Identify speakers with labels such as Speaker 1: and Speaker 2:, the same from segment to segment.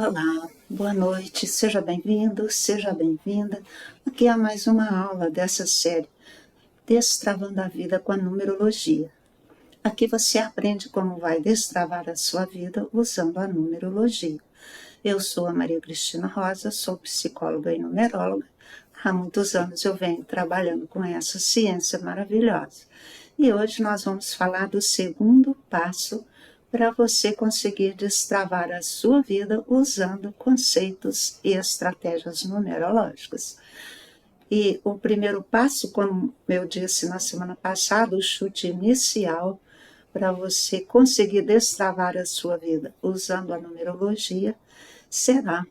Speaker 1: Olá, boa noite, seja bem-vindo, seja bem-vinda. Aqui é mais uma aula dessa série Destravando a Vida com a Numerologia. Aqui você aprende como vai destravar a sua vida usando a numerologia. Eu sou a Maria Cristina Rosa, sou psicóloga e numeróloga. Há muitos anos eu venho trabalhando com essa ciência maravilhosa. E hoje nós vamos falar do segundo passo para você conseguir destravar a sua vida usando conceitos e estratégias numerológicas. E o primeiro passo, como eu disse na semana passada, o chute inicial para você conseguir destravar a sua vida usando a numerologia, será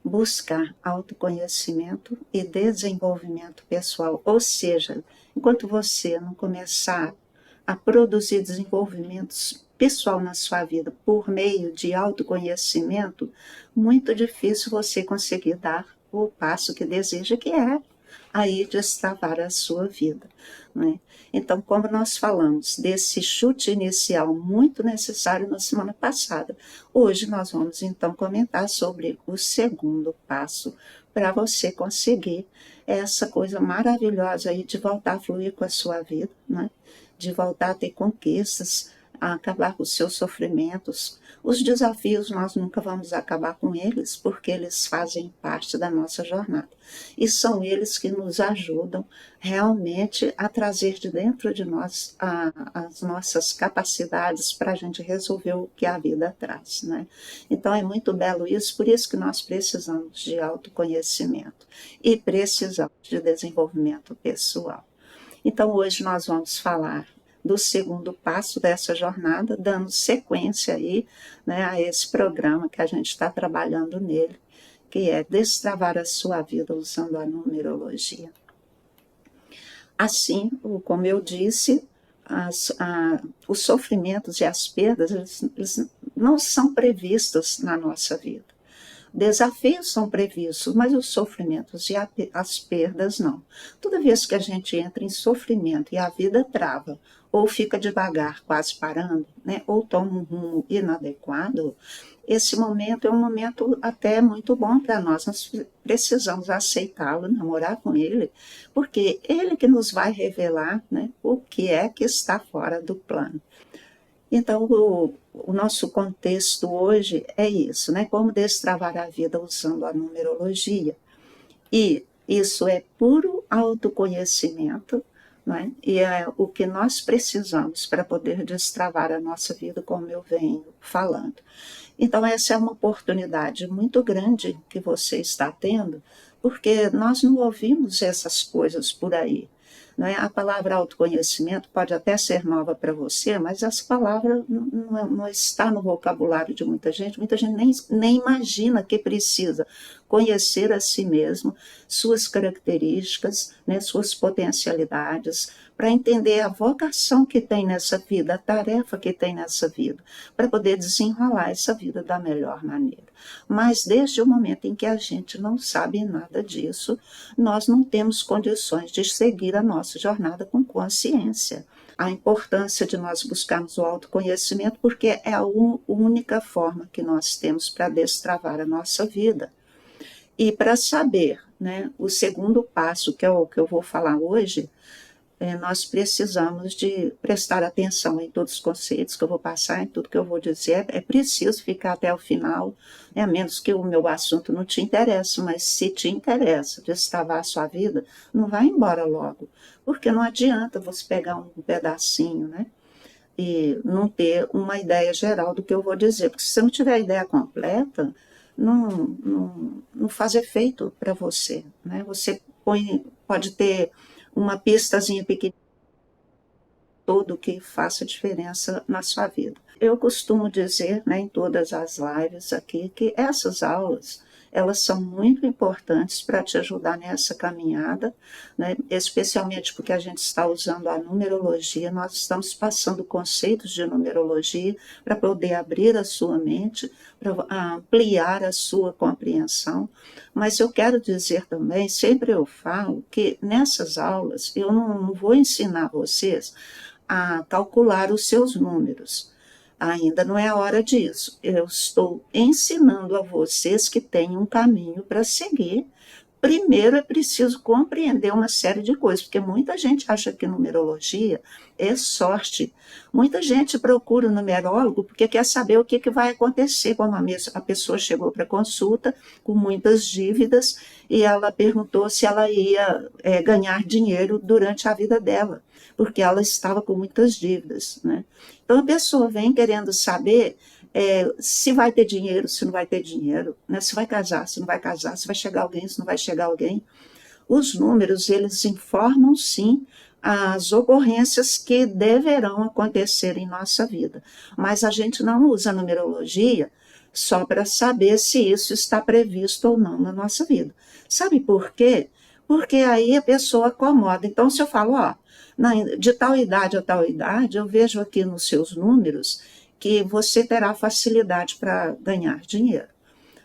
Speaker 1: buscar autoconhecimento e desenvolvimento pessoal. Ou seja, enquanto você não começar a produzir desenvolvimentos pessoal na sua vida por meio de autoconhecimento, muito difícil você conseguir dar o passo que deseja, que é aí destravar a sua vida, né? Então, como nós falamos desse chute inicial muito necessário na semana passada, hoje nós vamos então comentar sobre o segundo passo para você conseguir essa coisa maravilhosa aí de voltar a fluir com a sua vida, né? De voltar a ter conquistas, a acabar com os seus sofrimentos. Os desafios nós nunca vamos acabar com eles, porque eles fazem parte da nossa jornada. E são eles que nos ajudam realmente a trazer de dentro de nós as nossas capacidades para a gente resolver o que a vida traz, né? Então é muito belo isso, por isso que nós precisamos de autoconhecimento e precisamos de desenvolvimento pessoal. Então hoje nós vamos falar do segundo passo dessa jornada, dando sequência aí, né, a esse programa que a gente está trabalhando nele, que é destravar a sua vida usando a numerologia. Assim, como eu disse, os sofrimentos e as perdas eles não são previstos na nossa vida. Desafios são previstos, mas os sofrimentos e as perdas não. Toda vez que a gente entra em sofrimento e a vida trava, ou fica devagar, quase parando, né, ou toma um rumo inadequado, esse momento é um momento até muito bom para nós. Nós precisamos aceitá-lo, namorar com ele, porque ele que nos vai revelar, né, o que é que está fora do plano. Então, o nosso contexto hoje é isso, né? Como destravar a vida usando a numerologia. E isso é puro autoconhecimento, né? E é o que nós precisamos para poder destravar a nossa vida, como eu venho falando. Então, essa é uma oportunidade muito grande que você está tendo, porque nós não ouvimos essas coisas por aí. Né? A palavra autoconhecimento pode até ser nova para você, mas essa palavra não está no vocabulário de muita gente nem imagina que precisa conhecer a si mesmo, suas características, né, suas potencialidades, para entender a vocação que tem nessa vida, a tarefa que tem nessa vida, para poder desenrolar essa vida da melhor maneira. Mas desde o momento em que a gente não sabe nada disso, nós não temos condições de seguir a nossa jornada com consciência. A importância de nós buscarmos o autoconhecimento, porque é a única forma que nós temos para destravar a nossa vida. E para saber, né, o segundo passo, que é o que eu vou falar hoje, nós precisamos de prestar atenção em todos os conceitos que eu vou passar, em tudo que eu vou dizer. É preciso ficar até o final, né, a menos que o meu assunto não te interesse, mas se te interessa destravar a sua vida, não vai embora logo, porque não adianta você pegar um pedacinho, né, e não ter uma ideia geral do que eu vou dizer, porque se você não tiver a ideia completa, não faz efeito para você, né? Você pode ter uma pistazinha pequena, todo que faça diferença na sua vida. Eu costumo dizer, né, em todas as lives aqui, que essas aulas, elas são muito importantes para te ajudar nessa caminhada, né, especialmente porque a gente está usando a numerologia, nós estamos passando conceitos de numerologia para poder abrir a sua mente, para ampliar a sua compreensão. Mas eu quero dizer também, sempre eu falo, que nessas aulas eu não vou ensinar vocês a calcular os seus números, Ainda não é a hora disso. Eu estou ensinando a vocês que têm um caminho para seguir. Primeiro é preciso compreender uma série de coisas, porque muita gente acha que numerologia é sorte. Muita gente procura o numerólogo porque quer saber o que vai acontecer quando a pessoa chegou para consulta com muitas dívidas e ela perguntou se ela ia ganhar dinheiro durante a vida dela, porque ela estava com muitas dívidas, né? Então a pessoa vem querendo saber se vai ter dinheiro, se não vai ter dinheiro, né? Se vai casar, se não vai casar, se vai chegar alguém, se não vai chegar alguém. Os números, eles informam, sim, as ocorrências que deverão acontecer em nossa vida. Mas a gente não usa a numerologia só para saber se isso está previsto ou não na nossa vida. Sabe por quê? Porque aí a pessoa acomoda. Então, se eu falo, ó, de tal idade a tal idade, eu vejo aqui nos seus números que você terá facilidade para ganhar dinheiro.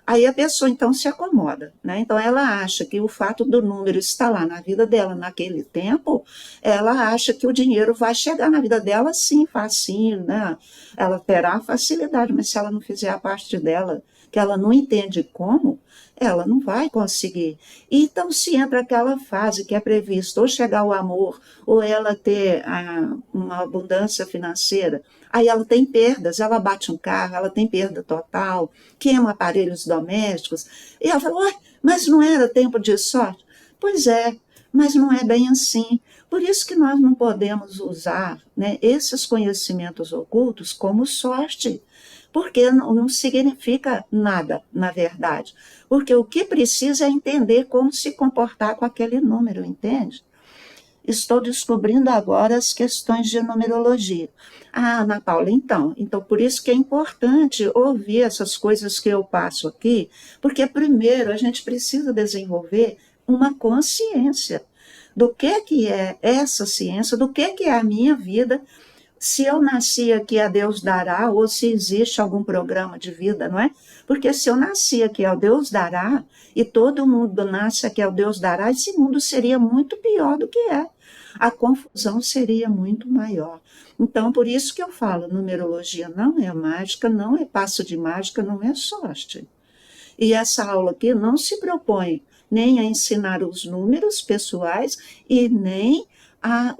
Speaker 1: Aí a pessoa então se acomoda, né? Então ela acha que o fato do número estar lá na vida dela naquele tempo, ela acha que o dinheiro vai chegar na vida dela sim, facinho, né? Ela terá facilidade, mas se ela não fizer a parte dela, que ela não entende como, ela não vai conseguir. Então, se entra aquela fase que é prevista, ou chegar o amor, ou ela ter uma abundância financeira, aí ela tem perdas, ela bate um carro, ela tem perda total, queima aparelhos domésticos, e ela fala, mas não era tempo de sorte? Pois é, mas não é bem assim. Por isso que nós não podemos usar, né, esses conhecimentos ocultos como sorte, porque não significa nada, na verdade. Porque o que precisa é entender como se comportar com aquele número, entende? Estou descobrindo agora as questões de numerologia. Ah, Ana Paula, então por isso que é importante ouvir essas coisas que eu passo aqui, porque primeiro a gente precisa desenvolver uma consciência do que é essa ciência, do que é a minha vida, se eu nasci aqui a Deus dará, ou se existe algum programa de vida, não é? Porque se eu nasci aqui ao Deus dará, e todo mundo nasce aqui ao Deus dará, esse mundo seria muito pior do que é. A confusão seria muito maior. Então, por isso que eu falo, numerologia não é mágica, não é passo de mágica, não é sorte. E essa aula aqui não se propõe nem a ensinar os números pessoais e nem a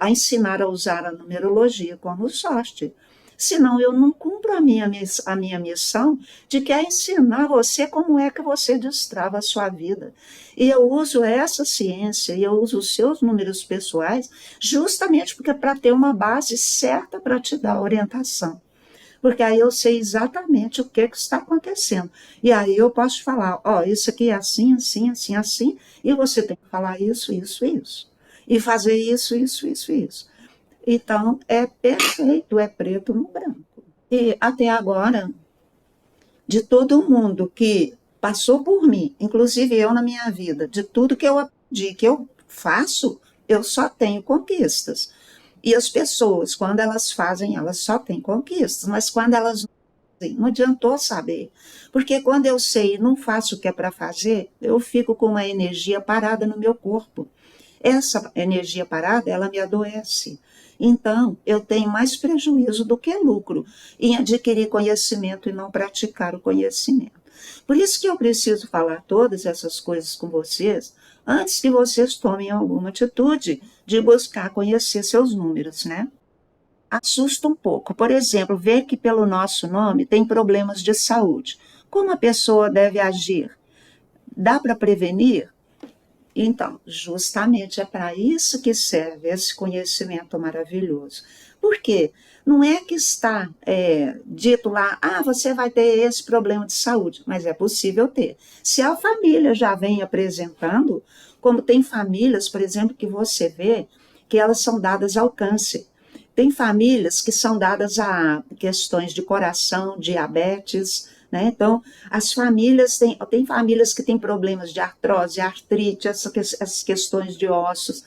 Speaker 1: ensinar a usar a numerologia como sorte. Senão eu não cumpro a minha missão de que é ensinar você como é que você destrava a sua vida. E eu uso essa ciência, e eu uso os seus números pessoais justamente porque para ter uma base certa para te dar orientação. Porque aí eu sei exatamente o que está acontecendo. E aí eu posso falar, ó, isso aqui é assim, assim, assim, assim, e você tem que falar isso, isso, isso. E fazer isso, isso, isso, isso. Então, é perfeito, é preto no branco. E até agora, de todo mundo que passou por mim, inclusive eu na minha vida, de tudo que eu aprendi, que eu faço, eu só tenho conquistas. E as pessoas, quando elas fazem, elas só têm conquistas, mas quando elas não adiantou saber. Porque quando eu sei e não faço o que é para fazer, eu fico com uma energia parada no meu corpo. Essa energia parada, ela me adoece. Então, eu tenho mais prejuízo do que lucro em adquirir conhecimento e não praticar o conhecimento. Por isso que eu preciso falar todas essas coisas com vocês antes que vocês tomem alguma atitude de buscar conhecer seus números, né? Assusta um pouco. Por exemplo, ver que pelo nosso nome tem problemas de saúde. Como a pessoa deve agir? Dá para prevenir? Então, justamente é para isso que serve esse conhecimento maravilhoso. Por quê? Não é que está dito lá, você vai ter esse problema de saúde, mas é possível ter. Se a família já vem apresentando, como tem famílias, por exemplo, que você vê que elas são dadas ao câncer. Tem famílias que são dadas a questões de coração, diabetes, né? Então, as famílias, tem famílias que têm problemas de artrose, artrite, essas questões de ossos.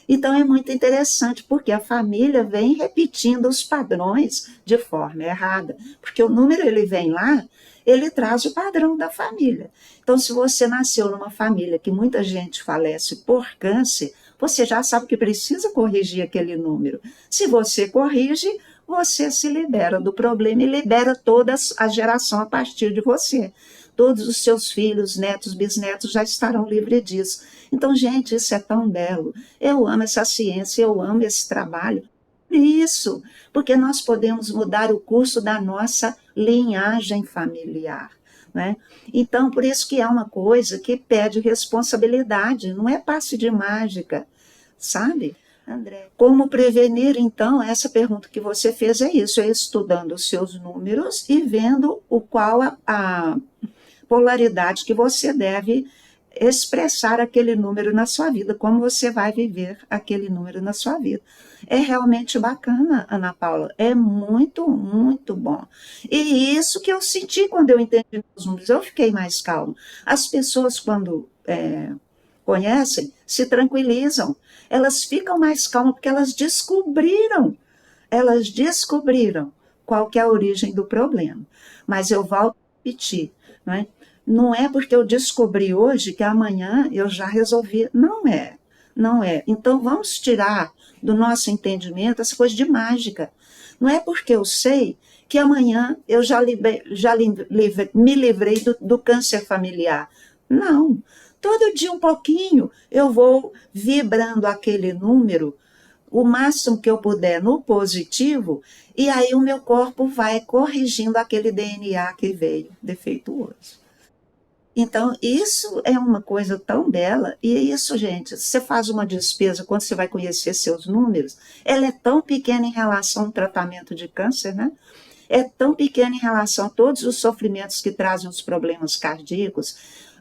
Speaker 1: Então, é muito interessante, porque a família vem repetindo os padrões de forma errada. Porque o número, ele vem lá, ele traz o padrão da família. Então, se você nasceu numa família que muita gente falece por câncer, você já sabe que precisa corrigir aquele número. Se você corrige, você se libera do problema e libera toda a geração a partir de você. Todos os seus filhos, netos, bisnetos já estarão livres disso. Então, gente, isso é tão belo. Eu amo essa ciência, eu amo esse trabalho. Isso, porque nós podemos mudar o curso da nossa linhagem familiar. Né? Então, por isso que é uma coisa que pede responsabilidade, não é passe de mágica, sabe? André, como prevenir, então, essa pergunta que você fez é isso, é estudando os seus números e vendo qual a polaridade que você deve expressar aquele número na sua vida, como você vai viver aquele número na sua vida. É realmente bacana, Ana Paula, é muito, muito bom. E isso que eu senti quando eu entendi os números, eu fiquei mais calma. As pessoas, quando conhecem, se tranquilizam, elas ficam mais calmas porque elas descobriram qual que é a origem do problema. Mas eu volto a repetir, não é? Não é porque eu descobri hoje que amanhã eu já resolvi. Não é, não é. Então vamos tirar do nosso entendimento essa coisa de mágica. Não é porque eu sei que amanhã eu me livrei do câncer familiar. Não. Todo dia um pouquinho eu vou vibrando aquele número o máximo que eu puder no positivo, e aí o meu corpo vai corrigindo aquele DNA que veio defeituoso. Então, isso é uma coisa tão bela, e isso, gente, você faz uma despesa quando você vai conhecer seus números, ela é tão pequena em relação ao tratamento de câncer, né? É tão pequena em relação a todos os sofrimentos que trazem os problemas cardíacos.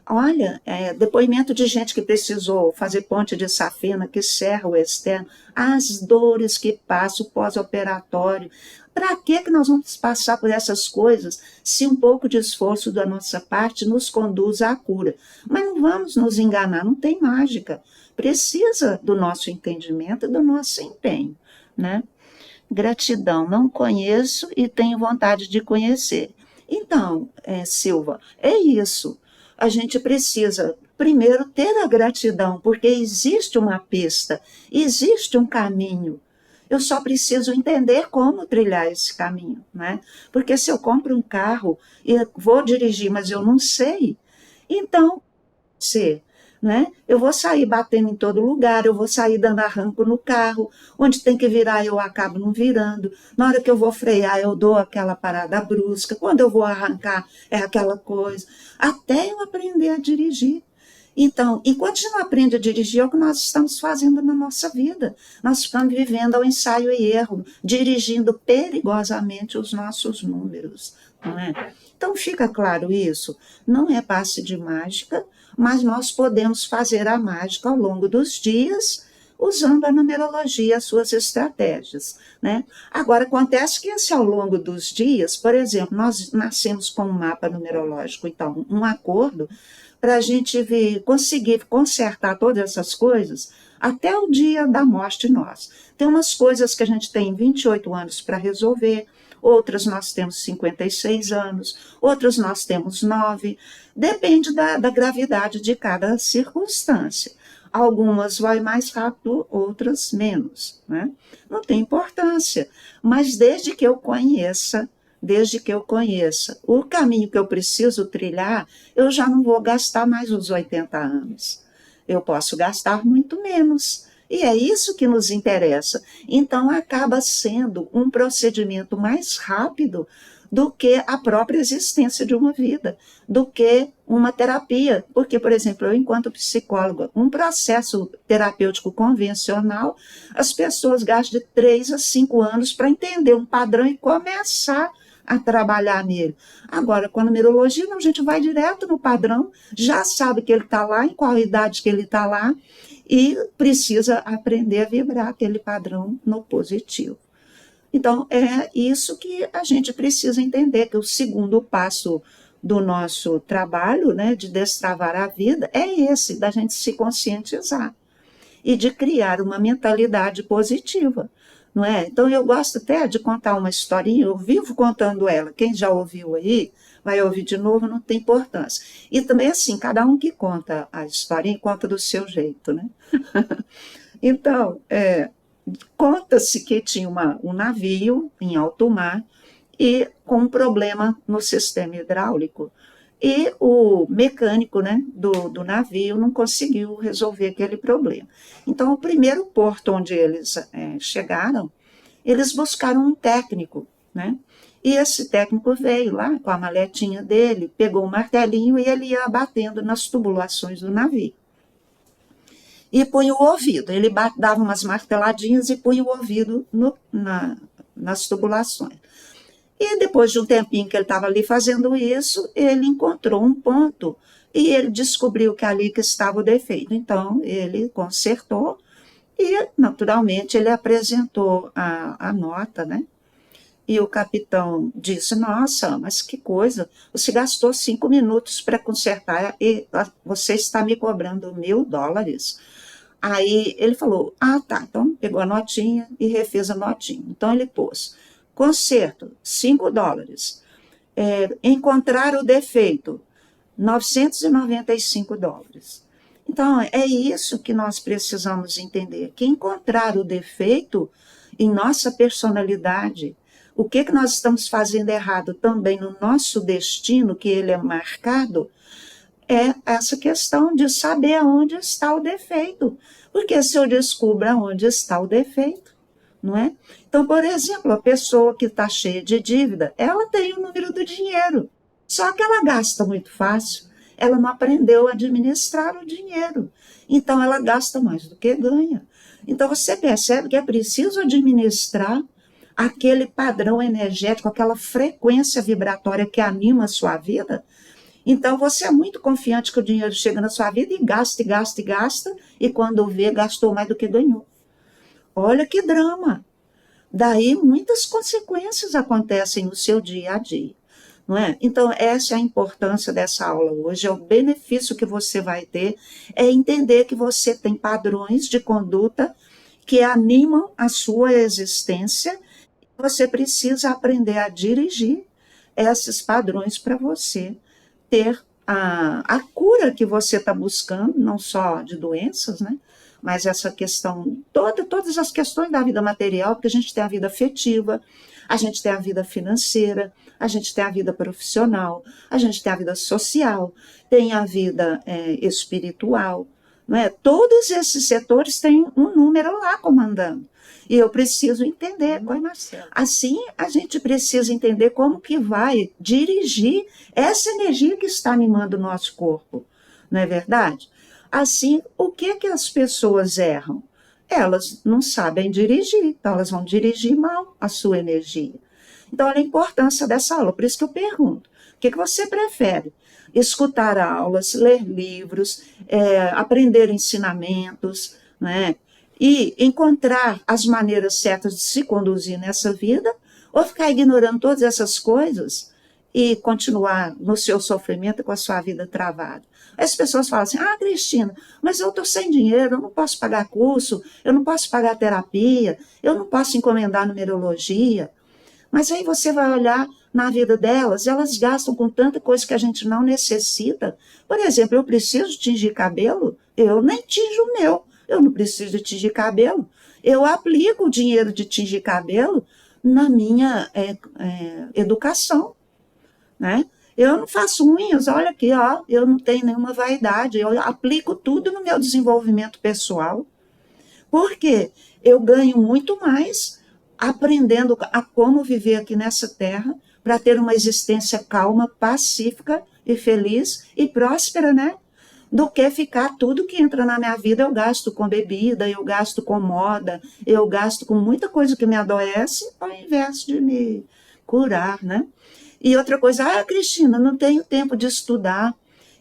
Speaker 1: Olha, depoimento de gente que precisou fazer ponte de safena, que serra o externo, as dores que passa o pós-operatório. Para que nós vamos passar por essas coisas se um pouco de esforço da nossa parte nos conduz à cura? Mas não vamos nos enganar, não tem mágica. Precisa do nosso entendimento e do nosso empenho, né? Gratidão, não conheço e tenho vontade de conhecer. Então, Silva, é isso. A gente precisa, primeiro, ter a gratidão, porque existe uma pista, existe um caminho. Eu só preciso entender como trilhar esse caminho, né? Porque se eu compro um carro e vou dirigir, mas eu não sei, então, ser, né? Eu vou sair batendo em todo lugar, eu vou sair dando arranco no carro, onde tem que virar eu acabo não virando, na hora que eu vou frear eu dou aquela parada brusca, quando eu vou arrancar é aquela coisa, até eu aprender a dirigir. Então, enquanto a gente não aprende a dirigir, é o que nós estamos fazendo na nossa vida. Nós estamos vivendo ao ensaio e erro, dirigindo perigosamente os nossos números. Não é? Então, fica claro isso. Não é passe de mágica, mas nós podemos fazer a mágica ao longo dos dias, usando a numerologia, as suas estratégias. Né? Agora, acontece que esse ao longo dos dias, por exemplo, nós nascemos com um mapa numerológico, então, um acordo, para a gente conseguir consertar todas essas coisas até o dia da morte nossa. Tem umas coisas que a gente tem 28 anos para resolver, outras nós temos 56 anos, outras nós temos 9, depende da gravidade de cada circunstância. Algumas vai mais rápido, outras menos, né? Não tem importância, mas desde que eu conheça o caminho que eu preciso trilhar, eu já não vou gastar mais os 80 anos. Eu posso gastar muito menos. E é isso que nos interessa. Então, acaba sendo um procedimento mais rápido do que a própria existência de uma vida, do que uma terapia. Porque, por exemplo, eu, enquanto psicóloga, um processo terapêutico convencional, as pessoas gastam de 3 a 5 anos para entender um padrão e começar a trabalhar nele. Agora, com a numerologia, não, a gente vai direto no padrão, já sabe que ele está lá, em qual idade que ele está lá, e precisa aprender a vibrar aquele padrão no positivo. Então, é isso que a gente precisa entender, que o segundo passo do nosso trabalho, né, de destravar a vida, é esse, da gente se conscientizar e de criar uma mentalidade positiva, não é? Então, eu gosto até de contar uma historinha, eu vivo contando ela, quem já ouviu aí, vai ouvir de novo, não tem importância. E também, assim, cada um que conta a historinha, conta do seu jeito, né? Então, conta-se que tinha um navio em alto mar e com um problema no sistema hidráulico. E o mecânico, né, do navio não conseguiu resolver aquele problema. Então, o primeiro porto onde eles chegaram, eles buscaram um técnico, né? E esse técnico veio lá com a maletinha dele, pegou um martelinho e ele ia batendo nas tubulações do navio. E punha o ouvido, ele dava umas marteladinhas e punha o ouvido nas tubulações. E depois de um tempinho que ele estava ali fazendo isso, ele encontrou um ponto e ele descobriu que ali que estava o defeito. Então, ele consertou e, naturalmente, ele apresentou a nota, né? E o capitão disse, nossa, mas que coisa, você gastou 5 minutos para consertar e você está me cobrando $1.000. Aí ele falou, tá, então pegou a notinha e refez a notinha. Então ele pôs, conserto, $5. Encontrar o defeito, $995. Então, é isso que nós precisamos entender, que encontrar o defeito em nossa personalidade, o que nós estamos fazendo errado também no nosso destino, que ele é marcado, é essa questão de saber aonde está o defeito. Porque se eu descubro aonde está o defeito, não é? Então, por exemplo, a pessoa que está cheia de dívida, ela tem o número do dinheiro, só que ela gasta muito fácil, ela não aprendeu a administrar o dinheiro, então ela gasta mais do que ganha. Então você percebe que é preciso administrar aquele padrão energético, aquela frequência vibratória que anima a sua vida. Então você é muito confiante que o dinheiro chega na sua vida e gasta, e gasta, e gasta, e quando vê, gastou mais do que ganhou. Olha que drama! Daí muitas consequências acontecem no seu dia a dia, não é? Então essa é a importância dessa aula hoje, é o benefício que você vai ter, é entender que você tem padrões de conduta que animam a sua existência, você precisa aprender a dirigir esses padrões para você ter a cura que você está buscando, não só de doenças, né? Mas essa questão, todas as questões da vida material, porque a gente tem a vida afetiva, a gente tem a vida financeira, a gente tem a vida profissional, a gente tem a vida social, tem a vida espiritual, não é? Todos esses setores têm um número lá comandando. E eu preciso entender. Assim, a gente precisa entender como que vai dirigir essa energia que está animando o nosso corpo. Não é verdade? Assim, o que as pessoas erram? Elas não sabem dirigir, então elas vão dirigir mal a sua energia. Então, olha a importância dessa aula. Por isso que eu pergunto, o que você prefere? Escutar aulas, ler livros, aprender ensinamentos, né? E encontrar as maneiras certas de se conduzir nessa vida, ou ficar ignorando todas essas coisas e continuar no seu sofrimento com a sua vida travada. As pessoas falam assim, Cristina, mas eu estou sem dinheiro, eu não posso pagar curso, eu não posso pagar terapia, eu não posso encomendar numerologia. Mas aí você vai olhar na vida delas, elas gastam com tanta coisa que a gente não necessita. Por exemplo, eu preciso tingir cabelo, eu nem tinjo o meu. Eu não preciso de tingir cabelo. Eu aplico o dinheiro de tingir cabelo na minha educação, né? Eu não faço unhas, olha aqui, eu não tenho nenhuma vaidade, eu aplico tudo no meu desenvolvimento pessoal. Por quê? Eu ganho muito mais aprendendo a como viver aqui nessa terra para ter uma existência calma, pacífica e feliz e próspera, né? Do que ficar tudo que entra na minha vida, eu gasto com bebida, eu gasto com moda, eu gasto com muita coisa que me adoece, ao invés de me curar, né? E outra coisa, Cristina, não tenho tempo de estudar.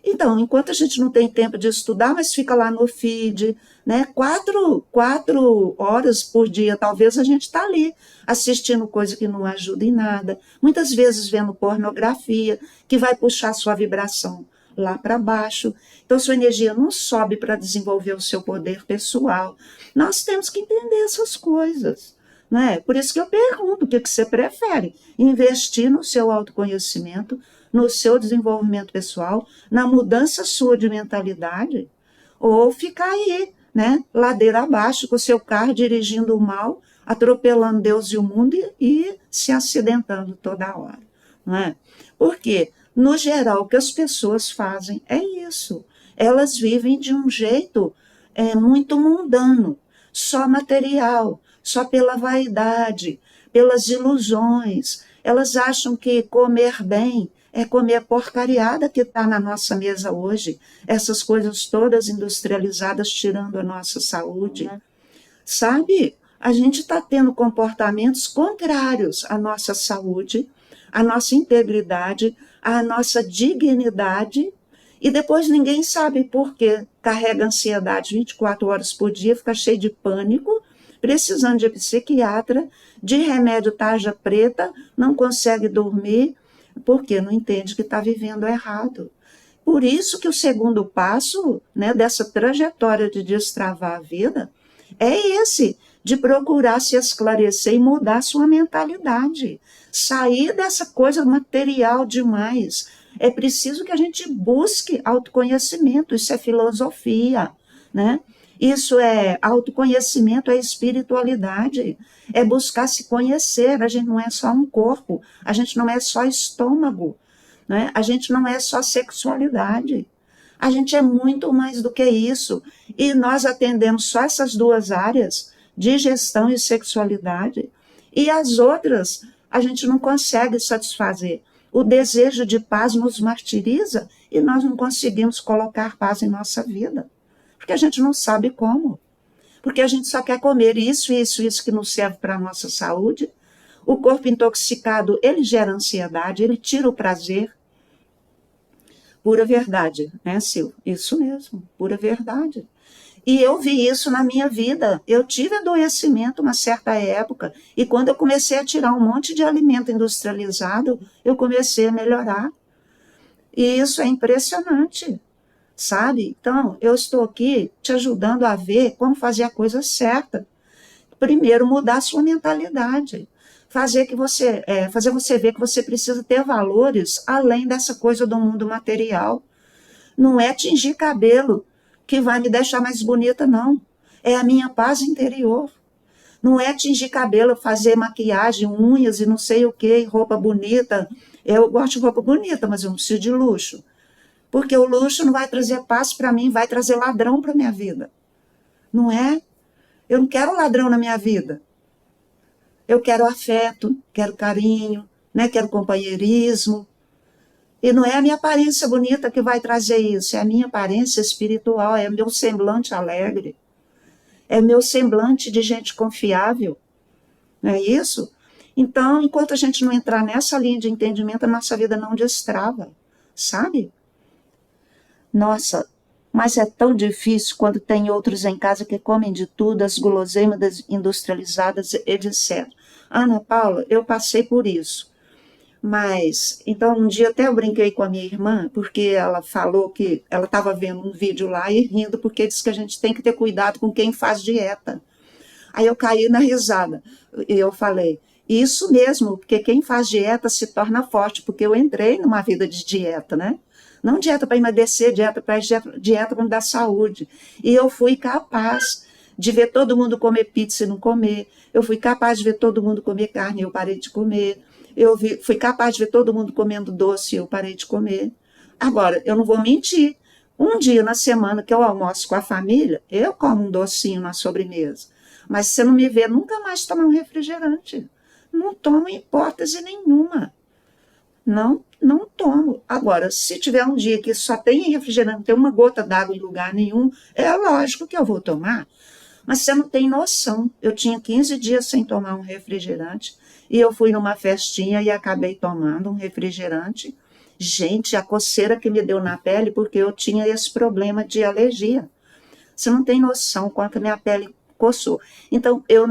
Speaker 1: Então, enquanto a gente não tem tempo de estudar, mas fica lá no feed, né? 4 horas por dia, talvez a gente está ali, assistindo coisa que não ajuda em nada, muitas vezes vendo pornografia, que vai puxar sua vibração lá para baixo. Então, sua energia não sobe para desenvolver o seu poder pessoal. Nós temos que entender essas coisas, não é? Por isso que eu pergunto, o que você prefere? Investir no seu autoconhecimento, no seu desenvolvimento pessoal, na mudança sua de mentalidade, ou ficar aí né, ladeira abaixo com o seu carro, dirigindo o mal, atropelando Deus e o mundo e se acidentando toda hora. Não é? Por quê? No geral, o que as pessoas fazem é isso. Elas vivem de um jeito muito mundano, só material, só pela vaidade, pelas ilusões. Elas acham que comer bem é comer a porcariada que está na nossa mesa hoje, essas coisas todas industrializadas tirando a nossa saúde. Sabe? A gente está tendo comportamentos contrários à nossa saúde, à nossa integridade, à nossa dignidade, e depois ninguém sabe por quê. Carrega ansiedade 24 horas por dia, fica cheio de pânico, precisando de psiquiatra, de remédio tarja preta, não consegue dormir, porque não entende que está vivendo errado. Por isso que o segundo passo, né, dessa trajetória de destravar a vida é esse, de procurar se esclarecer e mudar sua mentalidade. Sair dessa coisa material demais. É preciso que a gente busque autoconhecimento, isso é filosofia, né? Isso é autoconhecimento, é espiritualidade, é buscar se conhecer. A gente não é só um corpo, a gente não é só estômago, né? A gente não é só sexualidade. A gente é muito mais do que isso. E nós atendemos só essas duas áreas, digestão e sexualidade. E as outras a gente não consegue satisfazer. O desejo de paz nos martiriza e nós não conseguimos colocar paz em nossa vida. Porque a gente não sabe como. Porque a gente só quer comer isso, isso, isso que não serve para a nossa saúde. O corpo intoxicado, ele gera ansiedade, ele tira o prazer. Pura verdade, né, Sil? Isso mesmo, pura verdade. E eu vi isso na minha vida. Eu tive adoecimento uma certa época, e quando eu comecei a tirar um monte de alimento industrializado, eu comecei a melhorar. E isso é impressionante, sabe? Então, eu estou aqui te ajudando a ver como fazer a coisa certa. Primeiro, mudar a sua mentalidade. Fazer você ver que você precisa ter valores além dessa coisa do mundo material. Não é tingir cabelo que vai me deixar mais bonita, não. É a minha paz interior. Não é tingir cabelo, fazer maquiagem, unhas e não sei o que, roupa bonita. Eu gosto de roupa bonita, mas eu não preciso de luxo. Porque o luxo não vai trazer paz para mim, vai trazer ladrão para minha vida. Não é? Eu não quero ladrão na minha vida. Eu quero afeto, quero carinho, né? Quero companheirismo. E não é a minha aparência bonita que vai trazer isso, é a minha aparência espiritual, é o meu semblante alegre, é o meu semblante de gente confiável, não é isso? Então, enquanto a gente não entrar nessa linha de entendimento, a nossa vida não destrava, sabe? Nossa, mas é tão difícil quando tem outros em casa que comem de tudo, as guloseimas industrializadas, etc. Ana Paula, eu passei por isso. Mas, então, um dia até eu brinquei com a minha irmã, porque ela falou que ela estava vendo um vídeo lá e rindo, porque disse que a gente tem que ter cuidado com quem faz dieta. Aí eu caí na risada, e eu falei, isso mesmo, porque quem faz dieta se torna forte, porque eu entrei numa vida de dieta, né? Não dieta para emagrecer, dieta para me dar saúde. E eu fui capaz de ver todo mundo comer pizza e não comer. Eu fui capaz de ver todo mundo comer carne e eu parei de comer. Fui capaz de ver todo mundo comendo doce e eu parei de comer. Agora, eu não vou mentir. Um dia na semana que eu almoço com a família, eu como um docinho na sobremesa. Mas se você não me vê nunca mais tomar um refrigerante. Não tomo em hipótese nenhuma. Não tomo. Agora, se tiver um dia que só tem refrigerante, não tem uma gota d'água em lugar nenhum, é lógico que eu vou tomar. Mas você não tem noção. Eu tinha 15 dias sem tomar um refrigerante e eu fui numa festinha e acabei tomando um refrigerante. Gente, a coceira que me deu na pele porque eu tinha esse problema de alergia. Você não tem noção quanto a minha pele coçou. Então, eu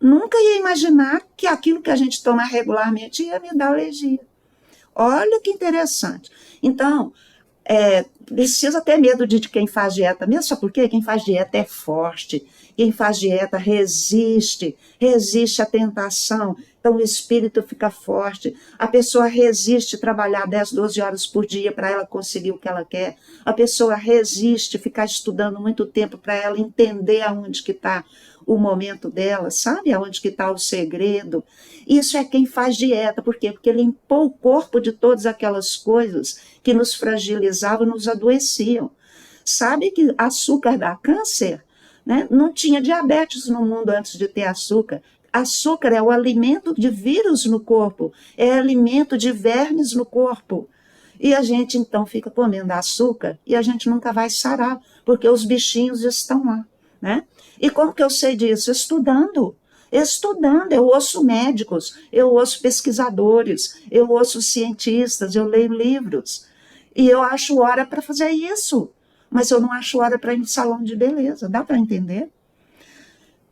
Speaker 1: nunca ia imaginar que aquilo que a gente toma regularmente ia me dar alergia. Olha que interessante. Então, precisa ter medo de quem faz dieta mesmo, só porque quem faz dieta é forte, quem faz dieta resiste à tentação, então o espírito fica forte, a pessoa resiste trabalhar 10, 12 horas por dia para ela conseguir o que ela quer, a pessoa resiste ficar estudando muito tempo para ela entender aonde que está o momento dela, sabe aonde que está o segredo. Isso é quem faz dieta, por quê? Porque limpou o corpo de todas aquelas coisas que nos fragilizavam, nos adoeciam. Sabe que açúcar dá câncer? Né? Não tinha diabetes no mundo antes de ter açúcar. Açúcar é o alimento de vírus no corpo, é alimento de vermes no corpo. E a gente então fica comendo açúcar e a gente nunca vai sarar, porque os bichinhos estão lá, né? E como que eu sei disso? Estudando. Estudando, eu ouço médicos, eu ouço pesquisadores, eu ouço cientistas, eu leio livros. E eu acho hora para fazer isso, mas eu não acho hora para ir no salão de beleza, dá para entender?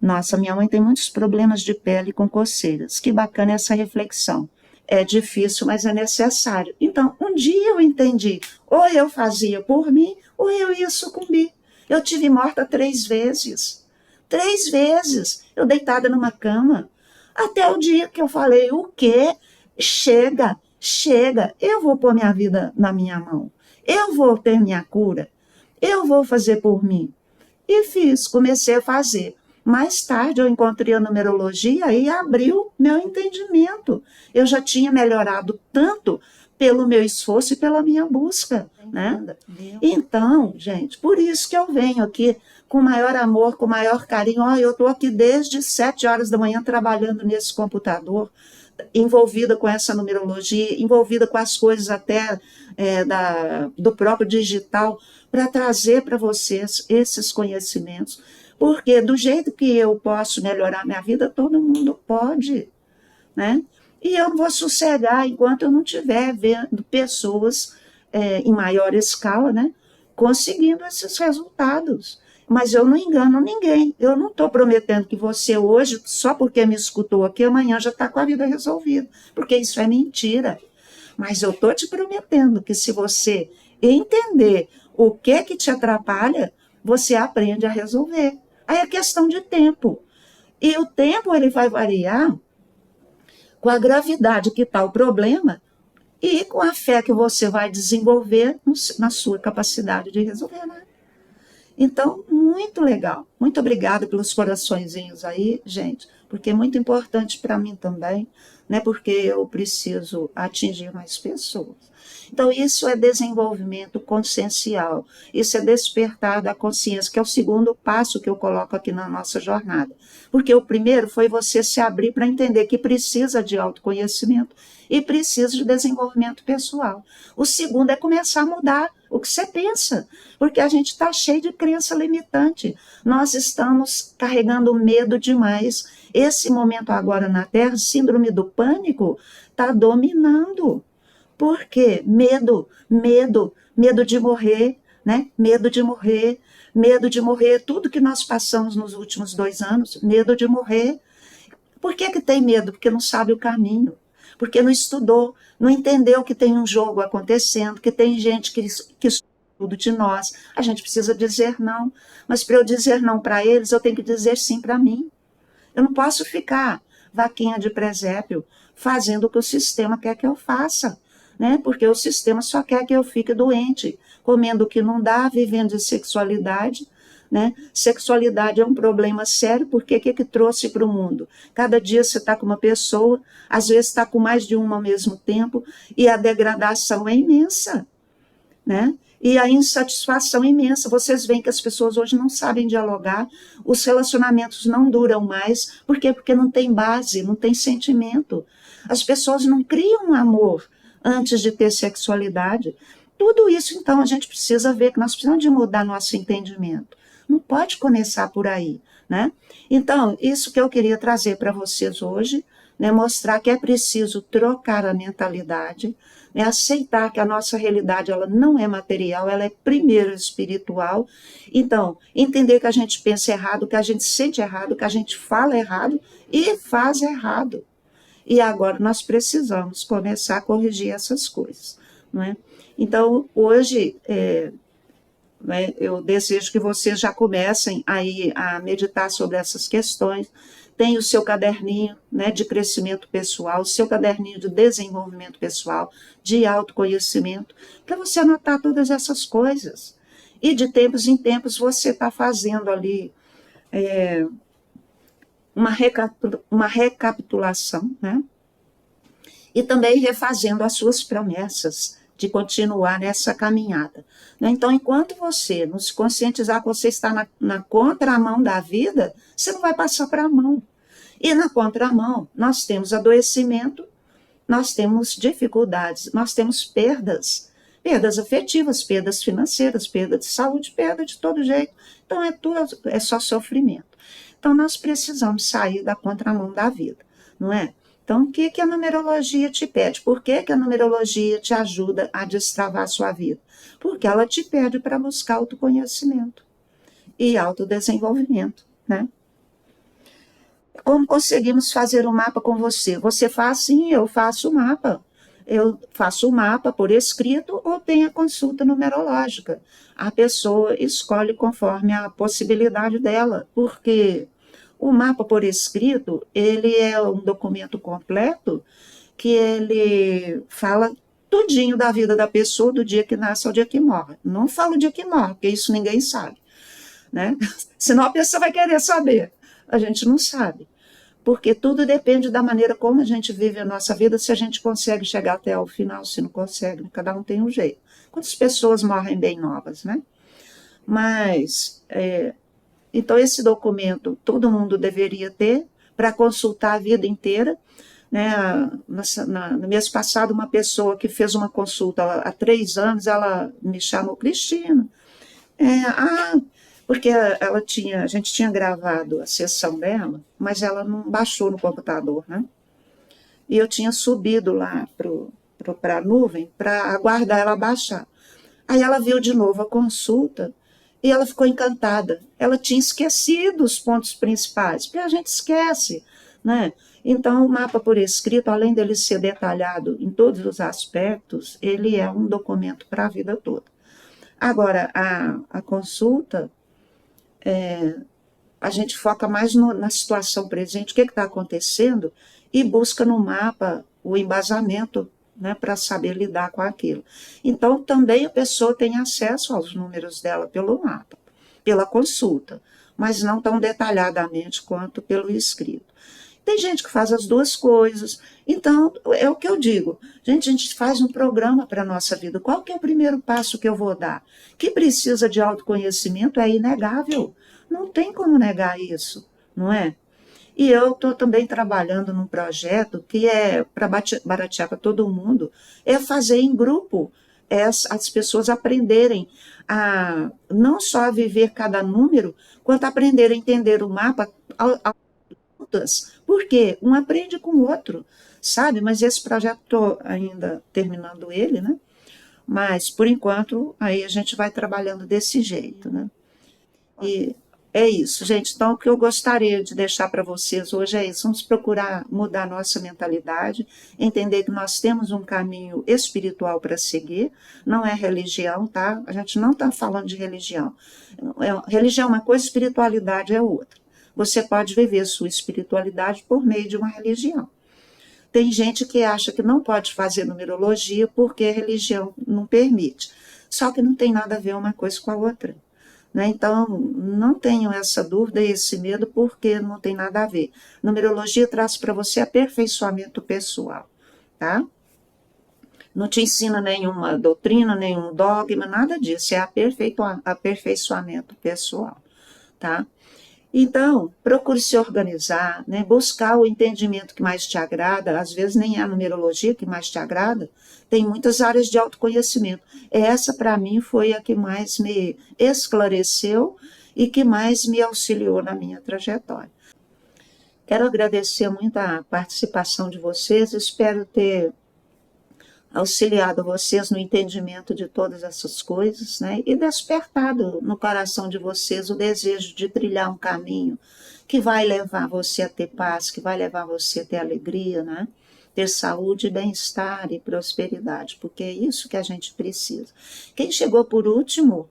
Speaker 1: Nossa, minha mãe tem muitos problemas de pele com coceiras, que bacana essa reflexão. É difícil, mas é necessário. Então, um dia eu entendi, ou eu fazia por mim, ou eu ia sucumbir. Eu tive morta 3 vezes. 3 vezes, eu deitada numa cama, até o dia que eu falei, o quê? Chega, chega, eu vou pôr minha vida na minha mão, eu vou ter minha cura, eu vou fazer por mim. E fiz, comecei a fazer. Mais tarde eu encontrei a numerologia e abriu meu entendimento. Eu já tinha melhorado tanto pelo meu esforço e pela minha busca, né? Então, gente, por isso que eu venho aqui com maior amor, com maior carinho. Oh, eu estou aqui desde 7 horas da manhã trabalhando nesse computador, envolvida com essa numerologia, envolvida com as coisas até do próprio digital, para trazer para vocês esses conhecimentos. Porque do jeito que eu posso melhorar minha vida, todo mundo pode, né? E eu não vou sossegar enquanto eu não estiver vendo pessoas em maior escala, né, conseguindo esses resultados. Mas eu não engano ninguém. Eu não estou prometendo que você hoje, só porque me escutou aqui, amanhã já está com a vida resolvida, porque isso é mentira. Mas eu estou te prometendo que se você entender o que te atrapalha, você aprende a resolver. Aí é questão de tempo. E o tempo ele vai variar com a gravidade que está o problema e com a fé que você vai desenvolver na sua capacidade de resolver, né? Então, muito legal. Muito obrigada pelos coraçõezinhos aí, gente, porque é muito importante para mim também, né? Porque eu preciso atingir mais pessoas. Então, isso é desenvolvimento consciencial, isso é despertar da consciência, que é o segundo passo que eu coloco aqui na nossa jornada. Porque o primeiro foi você se abrir para entender que precisa de autoconhecimento e precisa de desenvolvimento pessoal. O segundo é começar a mudar o que você pensa, porque a gente está cheio de crença limitante. Nós estamos carregando medo demais. Esse momento agora na Terra, síndrome do pânico, está dominando. Por quê? Medo, medo, medo de morrer, né? Medo de morrer, medo de morrer. Tudo que nós passamos nos últimos 2 anos, medo de morrer. Por que tem medo? Porque não sabe o caminho. Porque não estudou, não entendeu que tem um jogo acontecendo, que tem gente que tudo de nós. A gente precisa dizer não. Mas para eu dizer não para eles, eu tenho que dizer sim para mim. Eu não posso ficar vaquinha de presépio fazendo o que o sistema quer que eu faça. Né? Porque o sistema só quer que eu fique doente, comendo o que não dá, vivendo de sexualidade. Né? Sexualidade é um problema sério, porque o que trouxe para o mundo? Cada dia você está com uma pessoa, às vezes está com mais de uma ao mesmo tempo, e a degradação é imensa. Né? E a insatisfação é imensa. Vocês veem que as pessoas hoje não sabem dialogar, os relacionamentos não duram mais. Por quê? Porque não tem base, não tem sentimento. As pessoas não criam amor antes de ter sexualidade. Tudo isso, então, a gente precisa ver que nós precisamos de mudar nosso entendimento. Não pode começar por aí, né? Então, isso que eu queria trazer para vocês hoje, né, mostrar que é preciso trocar a mentalidade, né, aceitar que a nossa realidade ela não é material, ela é primeiro espiritual. Então, entender que a gente pensa errado, que a gente sente errado, que a gente fala errado e faz errado. E agora nós precisamos começar a corrigir essas coisas, não é? Então, hoje, né? Eu desejo que vocês já comecem aí a meditar sobre essas questões. Tem o seu caderninho, né, de crescimento pessoal, o seu caderninho de desenvolvimento pessoal, de autoconhecimento, para você anotar todas essas coisas. E de tempos em tempos você está fazendo ali uma recapitulação, né? E também refazendo as suas promessas de continuar nessa caminhada. Então, enquanto você não se conscientizar que você está na contramão da vida, você não vai passar para a mão. E na contramão, nós temos adoecimento, nós temos dificuldades, nós temos perdas, perdas afetivas, perdas financeiras, perda de saúde, perda de todo jeito. Então, é só sofrimento. Então, nós precisamos sair da contramão da vida, não é? Então, o que a numerologia te pede? Por que a numerologia te ajuda a destravar a sua vida? Porque ela te pede para buscar autoconhecimento e autodesenvolvimento, né? Como conseguimos fazer o mapa com você? Você faz sim, eu faço o mapa. Eu faço o mapa por escrito ou tem a consulta numerológica. A pessoa escolhe conforme a possibilidade dela, porque o mapa por escrito, ele é um documento completo que ele fala tudinho da vida da pessoa, do dia que nasce ao dia que morre. Não fala o dia que morre, porque isso ninguém sabe, né? Senão a pessoa vai querer saber. A gente não sabe. Porque tudo depende da maneira como a gente vive a nossa vida, se a gente consegue chegar até o final, se não consegue, cada um tem um jeito. Quantas pessoas morrem bem novas, né? Mas, então esse documento todo mundo deveria ter para consultar a vida inteira, né? No mês passado, uma pessoa que fez uma consulta há 3 anos, ela me chamou Cristina. Porque a gente tinha gravado a sessão dela, mas ela não baixou no computador, né? E eu tinha subido lá para a nuvem para aguardar ela baixar. Aí ela viu de novo a consulta e ela ficou encantada. Ela tinha esquecido os pontos principais, porque a gente esquece, né? Então, o mapa por escrito, além dele ser detalhado em todos os aspectos, ele é um documento para a vida toda. Agora, a consulta, a gente foca mais na situação presente, o que está acontecendo, e busca no mapa o embasamento, né, para saber lidar com aquilo. Então, também a pessoa tem acesso aos números dela pelo mapa, pela consulta, mas não tão detalhadamente quanto pelo escrito. Tem gente que faz as duas coisas. Então, é o que eu digo. A gente faz um programa para a nossa vida. Qual que é o primeiro passo que eu vou dar? Que precisa de autoconhecimento é inegável. Não tem como negar isso, não é? E eu estou também trabalhando num projeto que é para baratear para todo mundo, é fazer em grupo as pessoas aprenderem a não só viver cada número, quanto aprender a entender o mapa porque um aprende com o outro, sabe? Mas esse projeto estou ainda terminando ele, né? Mas, por enquanto, aí a gente vai trabalhando desse jeito, né? E é isso, gente. Então, o que eu gostaria de deixar para vocês hoje é isso. Vamos procurar mudar nossa mentalidade, entender que nós temos um caminho espiritual para seguir, não é religião, tá? A gente não está falando de religião. Religião é uma coisa, espiritualidade é outra. Você pode viver sua espiritualidade por meio de uma religião. Tem gente que acha que não pode fazer numerologia porque a religião não permite. Só que não tem nada a ver uma coisa com a outra, né? Então, não tenham essa dúvida e esse medo porque não tem nada a ver. Numerologia traz para você aperfeiçoamento pessoal, tá? Não te ensina nenhuma doutrina, nenhum dogma, nada disso. É aperfeiçoamento pessoal, tá? Então, procure se organizar, né? Buscar o entendimento que mais te agrada. Às vezes nem é a numerologia que mais te agrada. Tem muitas áreas de autoconhecimento. Essa, para mim, foi a que mais me esclareceu e que mais me auxiliou na minha trajetória. Quero agradecer muito a participação de vocês. Espero ter auxiliado vocês no entendimento de todas essas coisas, né? E despertado no coração de vocês o desejo de trilhar um caminho que vai levar você a ter paz, que vai levar você a ter alegria, né? Ter saúde, bem-estar e prosperidade, porque é isso que a gente precisa. Quem chegou por último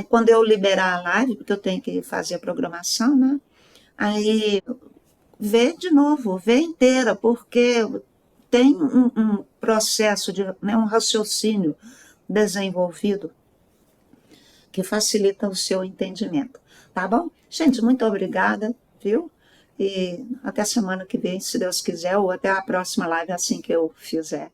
Speaker 1: quando eu liberar a live, porque eu tenho que fazer a programação, né? Aí vê de novo, vê inteira, porque tem um processo, né, um raciocínio desenvolvido que facilita o seu entendimento. Tá bom? Gente, muito obrigada, viu? E até semana que vem, se Deus quiser, ou até a próxima live assim que eu fizer.